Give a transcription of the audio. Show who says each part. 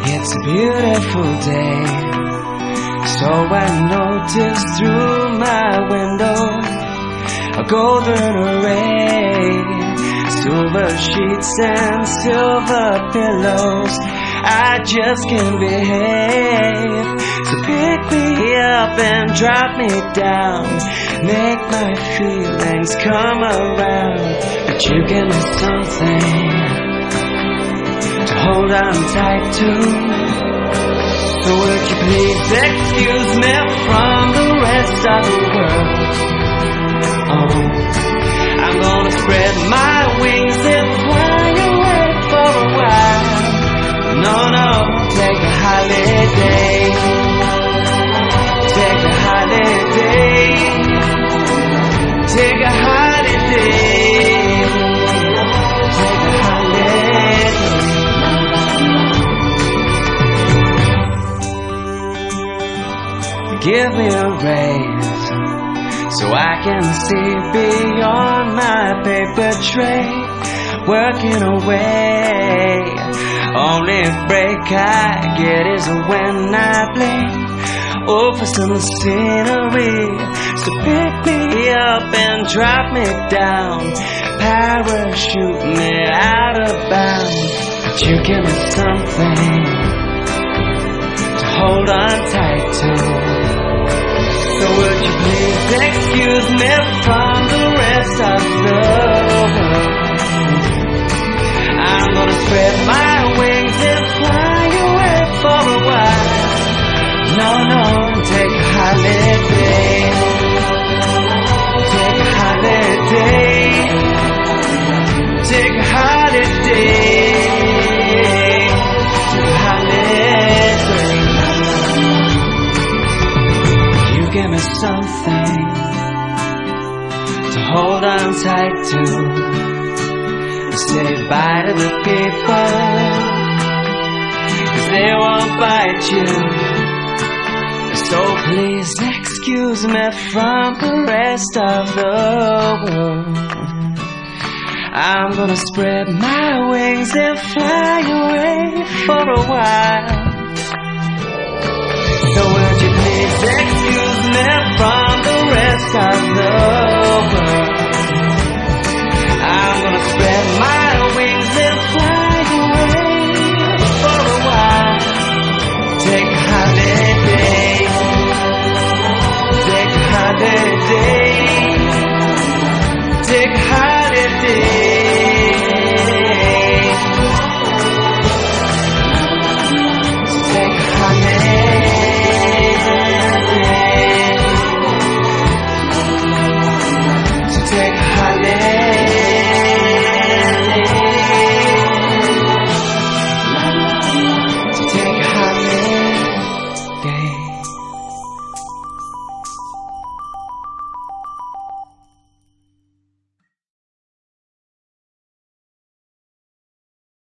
Speaker 1: It's a beautiful day, so I noticed through my window a golden array, silver sheets and silver pillows. I just can't behave, so pick me up and drop me down, make my feelings come around. But you give me something to hold on tight to, so would you please excuse me from the rest of the world? Oh, I'm gonna spread my wings and fly away for a while. No, no, take a holiday, take a holiday, take a holiday, take a holiday. Give me a raise so I can see beyond my paper tray, working away. Only break I get is when I blink over some scenery. So pick me up and drop me down, parachute me out of bounds. But you give me something to hold on tight to, so would you please excuse me from the rest of the world? I'm gonna spread my wings and fly away for a while. No, no, take a holiday, take a holiday, take a holiday, take a holiday. You give me something to hold on tight to, say bye to the people, 'cause they won't bite you. So please excuse me from the rest of the world. I'm gonna spread my wings and fly away for a while. So would you please excuse me from the rest of the world? I'm gonna spread my